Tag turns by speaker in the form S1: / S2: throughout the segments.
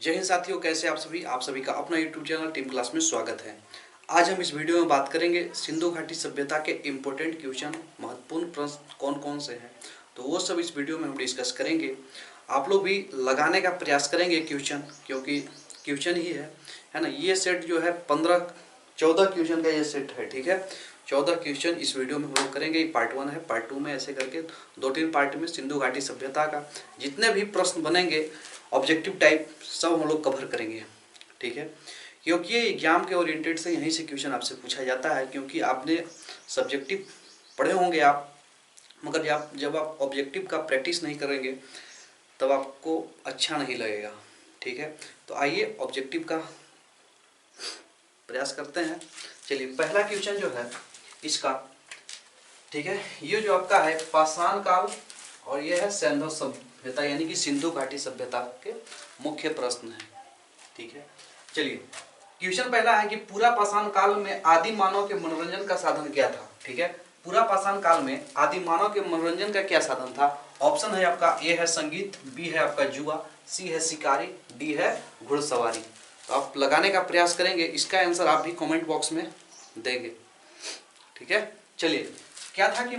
S1: जय हिंद साथियों, कैसे आप सभी का अपना यूट्यूब चैनल टीम क्लास में स्वागत है। आज हम इस वीडियो में बात करेंगे सिंधु घाटी सभ्यता के इम्पोर्टेंट क्वेश्चन, महत्वपूर्ण प्रश्न कौन कौन से हैं, तो वो सब इस वीडियो में हम डिस्कस करेंगे। आप लोग भी लगाने का प्रयास करेंगे क्वेश्चन, क्योंकि क्वेश्चन ही है ना। ये सेट जो है 14 क्वेश्चन का ये सेट है, ठीक है। 14 क्वेश्चन इस वीडियो में हम लोग करेंगे। पार्ट 1 है, पार्ट 2 में ऐसे करके 2-3 पार्ट में सिंधु घाटी सभ्यता का जितने भी प्रश्न बनेंगे ऑब्जेक्टिव टाइप सब हम लोग कवर करेंगे, ठीक है। क्योंकि ये एग्जाम के ओरिएंटेड से यहीं से क्वेश्चन आपसे पूछा जाता है, क्योंकि आपने सब्जेक्टिव पढ़े होंगे आप, मगर जब आप ऑब्जेक्टिव का प्रैक्टिस नहीं करेंगे तब आपको अच्छा नहीं लगेगा, ठीक है। तो आइए ऑब्जेक्टिव का प्रयास करते हैं। चलिए, पहला क्वेश्चन जो है इसका, ठीक है, ये जो आपका है पाषाण काल और ये है सैंधव सभ्यता यानी कि सिंधु घाटी सभ्यता के मुख्य प्रश्न है, ठीक है। चलिए, क्वेश्चन पहला है कि पूरा पाषाण काल में आदि मानव के मनोरंजन का साधन क्या था, ठीक है। पूरा पाषाण काल में आदि मानव के मनोरंजन का क्या साधन था। ऑप्शन है आपका ए है संगीत, बी है आपका जुआ, सी है शिकारी, डी है घुड़सवारी। तो आप लगाने का प्रयास करेंगे, इसका आंसर आप भी कमेंट बॉक्स में देंगे, ठीक है। चलिए, क्या था कि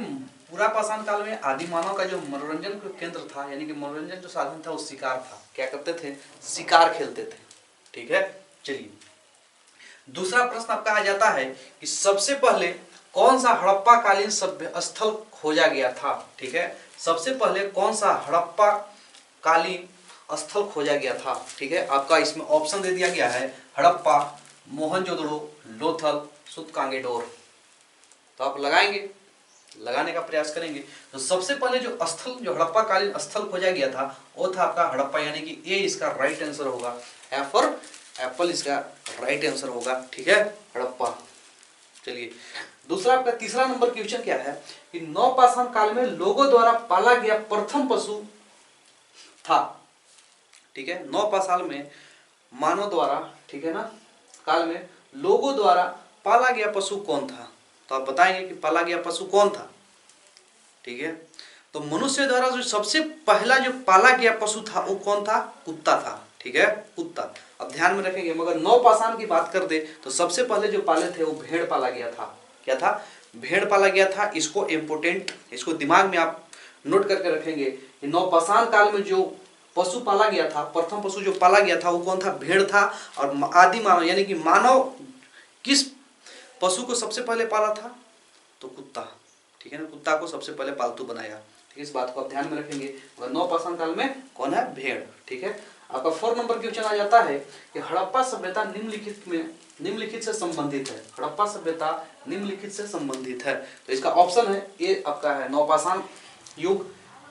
S1: पूरा पाषाण काल में आदि मानव का जो मनोरंजन का केंद्र था यानी कि मनोरंजन जो साधन था वो शिकार था। क्या करते थे? शिकार खेलते थे, ठीक है। चलिए, दूसरा प्रश्न आपका आ जाता है कि सबसे पहले कौन सा हड़प्पा कालीन सभ्य स्थल खोजा गया था, ठीक है। सबसे पहले कौन सा हड़प्पा कालीन स्थल खोजा गया था, ठीक है। आपका इसमें ऑप्शन दे दिया गया है हड़प्पा, मोहनजोदड़ो, लोथल, सुतकांगेडोर। तो आप लगाने का प्रयास करेंगे। तो सबसे पहले जो स्थल, जो हड़प्पा कालीन स्थल खोजा गया था वो था आपका हड़प्पा, यानी कि ए इसका राइट आंसर होगा। ए फॉर एप्पल इसका राइट आंसर होगा, ठीक है, हड़प्पा। चलिए, दूसरा आपका तीसरा नंबर क्वेश्चन क्या है कि नवपाषाण काल में लोगों द्वारा पाला गया प्रथम पशु था, ठीक है। नवपाषाण में मानव द्वारा, ठीक है ना, काल में लोगों द्वारा पाला गया पशु कौन था। तो आप बताएंगे कि पाला गया पशु कौन था, ठीक है। तो मनुष्य द्वारा जो सबसे पहला जो पाला गया पशु था वो कौन था? कुत्ता था, ठीक है, कुत्ता। अब ध्यान में रखेंगे, मगर नवपाषाण की बात कर दे तो सबसे पहले जो पाले थे वो भेड़ पाला गया था। क्या था? भेड़ पाला गया था। इसको इम्पोर्टेंट, इसको दिमाग में आप नोट करके रखेंगे कि नवपाषाण काल में जो पशु पाला गया था, प्रथम पशु जो पाला गया था वो कौन था? भेड़ था। और आदि मानव यानी कि मानव किस पशु को सबसे पहले पाला था? तो कुत्ता, ठीक है ना, कुत्ता को सबसे पहले पालतू बनाया, ठीक है। इस बात को आप ध्यान में रखेंगे। नवपाषाण काल में कौन है? भेड़, ठीक है। आपका 4 नंबर क्वेश्चन आ जाता है कि हड़प्पा सभ्यता निम्नलिखित से संबंधित है। हड़प्पा सभ्यता निम्नलिखित से संबंधित है। तो इसका ऑप्शन है ए आपका है नवपाषाण युग,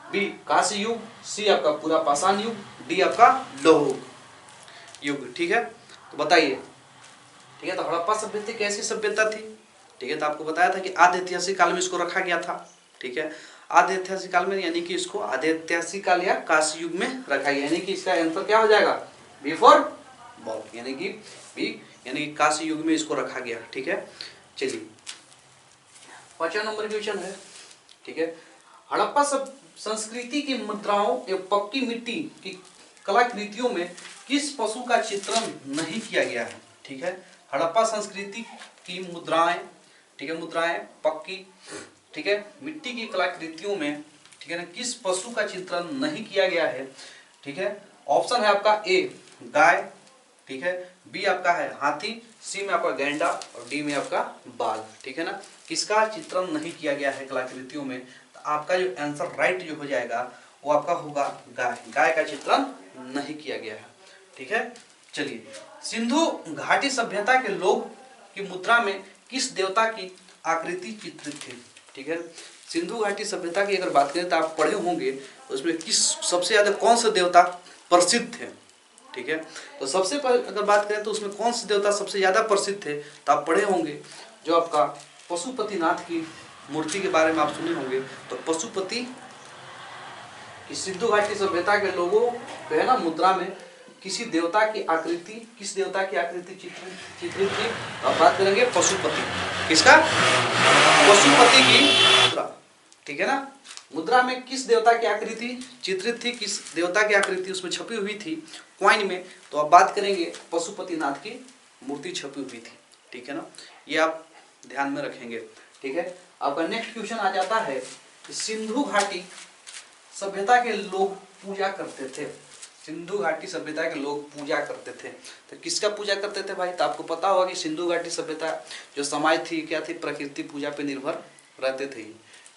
S1: बी कांस्य युग, सी आपका पूरा पाषाण युग, डी आपका लौह युग, ठीक है। तो बताइए, ठीक है। तो हड़प्पा सभ्यता कैसी सभ्यता थी, ठीक है। तो आपको बताया था कि आद्य ऐतिहासिक काल में इसको रखा गया था, ठीक है। आद्य ऐतिहासिक काल में यानी कि इसको आद्य ऐतिहासिक काल या कांस्य युग में रखा गया, यानी कि इसका आंसर क्या हो जाएगा? बी फॉर बॉल, यानी कि बी यानी कि कांस्य युग में इसको रखा गया, ठीक है। चलिए, 5वां नंबर क्वेश्चन है, ठीक है। हड़प्पा संस्कृति की मुद्राओं एवं पक्की मिट्टी की कलाकृतियों में किस पशु का चित्रण नहीं किया गया है, ठीक है। हड़प्पा संस्कृति की मुद्राएं, ठीक है, मुद्राएं पक्की, ठीक है, मिट्टी की कलाकृतियों में, ठीक है ना, किस पशु का चित्रण नहीं किया गया है, ठीक है। ऑप्शन है आपका ए गाय, ठीक है, बी आपका है हाथी, सी में आपका गैंडा और डी में आपका बाघ, ठीक है ना। किसका चित्रण नहीं किया गया है कलाकृतियों में? तो आपका जो आंसर राइट जो हो जाएगा वो आपका होगा गाय। गाय का चित्रण नहीं किया गया है, ठीक है। चलिए, सिंधु घाटी सभ्यता के लोग की मुद्रा में किस देवता की आकृति चित्रित थी, ठीक है। सिंधु घाटी सभ्यता की अगर बात करें तो आप पढ़े होंगे उसमें किस सबसे ज्यादा कौन सा देवता प्रसिद्ध थे, ठीक है। तो सबसे पहले अगर बात करें तो उसमें कौन से देवता सबसे ज्यादा प्रसिद्ध थे, तो आप पढ़े होंगे जो आपका पशुपतिनाथ की मूर्ति के बारे में आप सुने होंगे। तो पशुपति की सिंधु घाटी सभ्यता के लोगों को है ना मुद्रा में किसी देवता की आकृति, किस देवता की आकृति चित्रित थी? अब बात करेंगे पशुपति, किसका? पशुपति की मुद्रा, ठीक है ना। मुद्रा में किस देवता की आकृति चित्रित थी, किस देवता की आकृति उसमें छपी हुई थी कॉइन में, तो अब बात करेंगे पशुपतिनाथ की मूर्ति छपी हुई थी, ठीक है ना। ये आप ध्यान में रखेंगे, ठीक है। आपका नेक्स्ट क्वेश्चन आ जाता है कि सिंधु घाटी सभ्यता के लोग पूजा करते थे, सिंधु घाटी सभ्यता के लोग पूजा करते थे, तो किसका पूजा करते थे भाई। तो आपको पता होगा कि सिंधु घाटी सभ्यता जो समाज थी क्या थी, प्रकृति पूजा पे निर्भर रहते थे,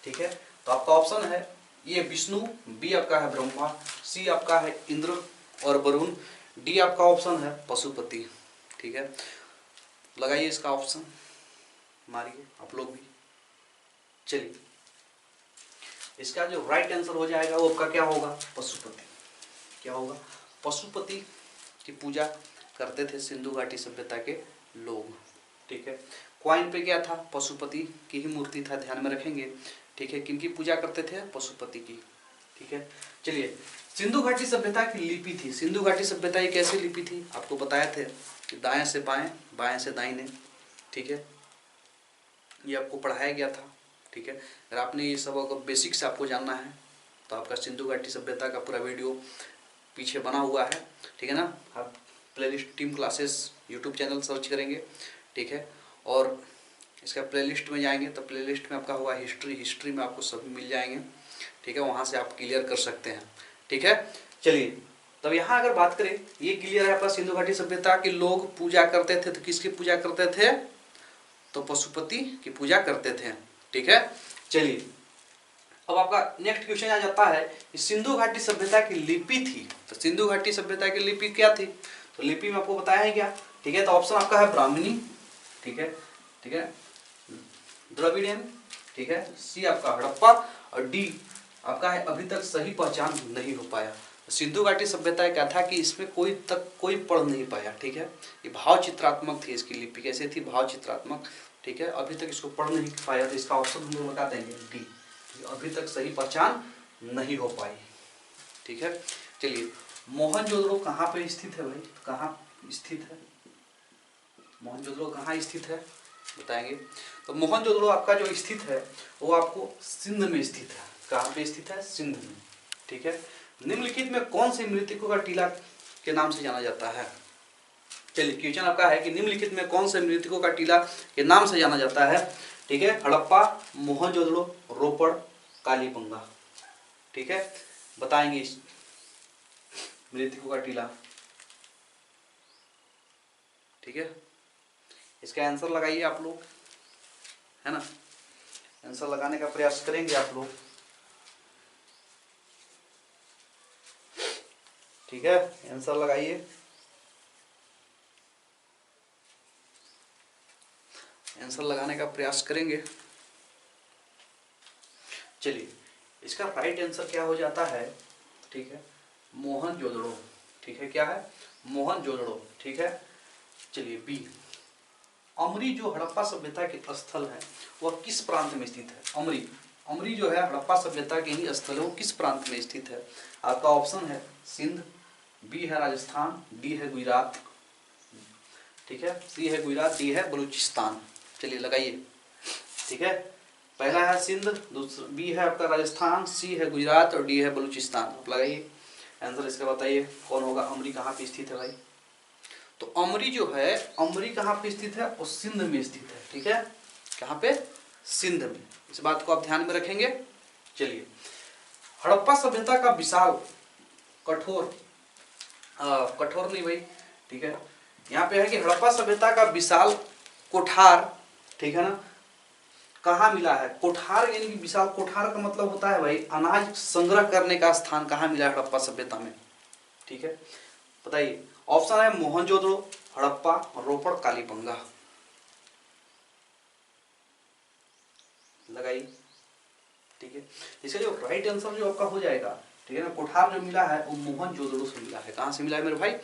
S1: ठीक है। तो आपका ऑप्शन है ये विष्णु, बी आपका है ब्रह्मा, सी आपका है इंद्र और वरुण, डी आपका ऑप्शन है पशुपति, ठीक है। लगाइए इसका ऑप्शन, मारिए आप लोग भी। चलिए इसका जो राइट आंसर हो जाएगा वो आपका क्या होगा, पशुपति। क्या होगा, पशुपति की पूजा करते थे सिंधु घाटी सभ्यता के लोग, ठीक है। क्वाइन पे क्या था, पशुपति की ही मूर्ति था, ध्यान में रखेंगे, ठीक है। किनकी पूजा करते थे, पशुपति की, ठीक है। चलिए सिंधु घाटी सभ्यता की लिपि थी, सिंधु घाटी सभ्यता की कैसी लिपि थी, आपको बताए थे कि दाएं से बाएं, बाएं से दाहिने, ठीक है। ये आपको पढ़ाया गया था, ठीक है। अगर आपने ये सब अगर बेसिक से आपको जानना है तो आपका सिंधु घाटी सभ्यता का पूरा वीडियो पीछे बना हुआ है, ठीक है ना। आप playlist team classes YouTube channel search करेंगे, ठीक है। और इसका प्लेलिस्ट में जाएंगे तो प्लेलिस्ट में आपका हुआ हिस्ट्री, हिस्ट्री में आपको सभी मिल जाएंगे, ठीक है। वहाँ से आप क्लियर कर सकते हैं, ठीक है। चलिए तब यहाँ अगर बात करें, ये क्लियर है आपका सिंधु घाटी सभ्यता के लोग पूजा करते थे, तो किसकी पूजा करते थे, तो पशुपति की पूजा करते थे, ठीक है। चलिए अब आपका नेक्स्ट क्वेश्चन आ जाता है कि सिंधु घाटी सभ्यता की लिपि थी, तो सिंधु घाटी सभ्यता की लिपि क्या थी, तो लिपि में आपको बताया है क्या, ठीक है। तो ऑप्शन आपका है ब्राह्मणी, ठीक है, ठीक है, द्रविडियन, ठीक है, सी आपका हड़प्पा और डी आपका है अभी तक सही पहचान नहीं हो पाया। सिंधु घाटी सभ्यता क्या था कि इसमें कोई पढ़ नहीं पाया, ठीक है। ये भाव चित्रात्मक थी, इसकी लिपि कैसे थी, भाव चित्रात्मक, ठीक है। अभी तक इसको पढ़ नहीं पाया, तो इसका ऑप्शन हम लोग बता देंगे डी, अभी तक सही पहचान नहीं हो पाई, ठीक है। चलिए मोहनजोदड़ो कहाँ पे स्थित है भाई, कहाँ स्थित है, मोहनजोदड़ो कहाँ स्थित है बताएंगे। तो मोहनजोदड़ो आपका जो स्थित है वो आपको सिंध में स्थित है, कहाँ पे स्थित है, सिंध में, ठीक है। निम्नलिखित में कौन से मृतकों का टीला के नाम से जाना जाता है। चलिए क्वेश्चन आपका है कि निम्नलिखित में कौन से मृतकों का टीला के नाम से जाना जाता है, ठीक है। हड़प्पा, मोहनजोदड़ो, रोपड़, कालीबंगा, ठीक है। बताएंगे इस मृतकों का टीला, ठीक है। इसका आंसर लगाइए आप लोग, है ना, आंसर लगाने का प्रयास करेंगे आप लोग, ठीक है। आंसर लगाइए, आंसर लगाने का प्रयास करेंगे। चलिए इसका राइट आंसर क्या हो जाता है, ठीक है, मोहनजोदड़ो, ठीक है। क्या है, मोहनजोदड़ो, ठीक है। चलिए बी, अमरी जो हड़प्पा सभ्यता के स्थल है वह किस प्रांत में स्थित है, अमरी, अमरी जो है हड़प्पा सभ्यता के ही स्थल है, वो किस प्रांत में स्थित है। आपका ऑप्शन है सिंध, बी है राजस्थान, डी है गुजरात, ठीक है, सी है गुजरात, डी है बलूचिस्तान। चलिए लगाइए, ठीक है। पहला है सिंध, दूसरा बी है आपका राजस्थान, सी है गुजरात और डी है बलूचिस्तान। आप लगाइए आंसर इसका, बताइए कौन होगा, अमरी कहाँ पे स्थित है भाई। तो अमरी जो है, अमरी कहाँ पे स्थित है, वो सिंध में स्थित है, ठीक है। कहाँ पे, सिंध में, इस बात को आप ध्यान में रखेंगे। चलिए हड़प्पा सभ्यता का विशाल कठोर, कठोर नहीं भाई, ठीक है, यहाँ पे है कि हड़प्पा सभ्यता का विशाल कोठार, ठीक है ना, कहाँ मिला है, कोठार यानी कि विशाल कोठार का मतलब होता है भाई अनाज संग्रह करने का स्थान, कहाँ मिला है हड़प्पा सभ्यता में, ठीक है। बताइए ऑप्शन है मोहनजोदड़ो, हड़प्पा, रोपड़, कालीबंगा। लगाइए, ठीक है। इसका जो राइट आंसर जो आपका हो जाएगा, ठीक है ना, कोठार जो मिला है वो मोहनजोदड़ो से मिला है। कहाँ से मिला है मेरे भाई,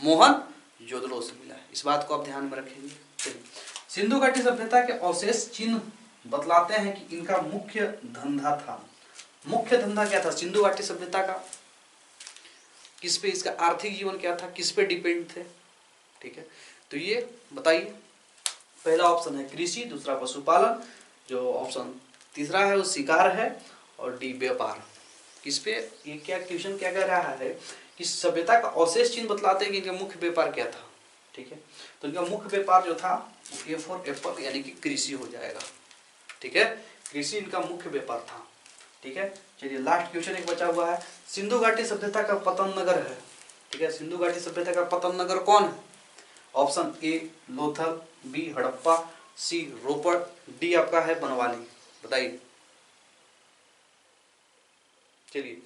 S1: मोहनजोदड़ो से मिला है, इस बात को आप ध्यान में रखेंगे। चलिए सिंधु घाटी सभ्यता के अवशेष चिन्ह बतलाते हैं कि इनका मुख्य धंधा था, मुख्य धंधा क्या था सिंधु घाटी सभ्यता का, किस पे इसका आर्थिक जीवन क्या था, किस पे डिपेंड थे, ठीक है। तो ये बताइए, पहला ऑप्शन है कृषि, दूसरा पशुपालन, जो ऑप्शन तीसरा है वो शिकार है, और डी व्यापार। इस पे ये क्या क्वेश्चन क्या कह रहा है कि सभ्यता का अवशेष चिन्ह बतलाते हैं कि इनका मुख्य व्यापार क्या था। ठीक है, तो इनका मुख्य व्यापार जो था ए फॉर एप्पल यानी कि कृषि हो जाएगा। ठीक है, कृषि इनका मुख्य व्यापार था। ठीक है, चलिए लास्ट क्वेश्चन एक बचा हुआ है, सिंधु घाटी सभ्यता का पतन नगर है। ठीक है, सिंधु घाटी सभ्यता का पतन नगर कौन है? Option A Lothal, B Harappa, C Ropar, D आपका है बनवाली। बताइए। चलिए,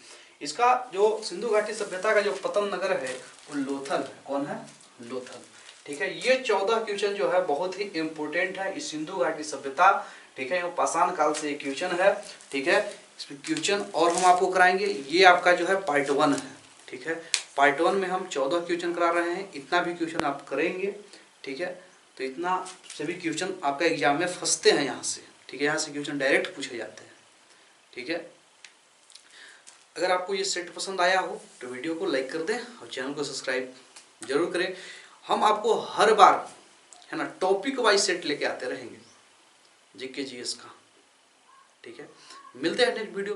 S1: इसका जो सिंधु घाटी सभ्यता का जो पतन नगर है वो लोथल है। कौन है? लोथल। ठीक है, ये 14 क्वेश्चन जो है बहुत ही इंपॉर्टेंट है इस सिंधु घाटी सभ्यता। ठीक है, पाषाण काल से एक क्वेश्चन है। ठीक है, इसमें क्वेश्चन और हम आपको कराएंगे। ये आपका जो है पार्ट 1 है। ठीक है, पार्ट 1 में हम 14 क्वेश्चन करा रहे हैं। इतना भी क्वेश्चन आप करेंगे। ठीक है, तो इतना सभी क्वेश्चन आपका एग्जाम में फंसते हैं यहाँ से। ठीक है, यहाँ से क्वेश्चन डायरेक्ट पूछे जाते हैं। ठीक है, अगर आपको ये सेट पसंद आया हो तो वीडियो को लाइक कर दें और चैनल को सब्सक्राइब जरूर करें। हम आपको हर बार है ना टॉपिक वाइज सेट लेके आते रहेंगे जीके जीएस का। ठीक है, मिलते हैं नेक्स्ट वीडियो।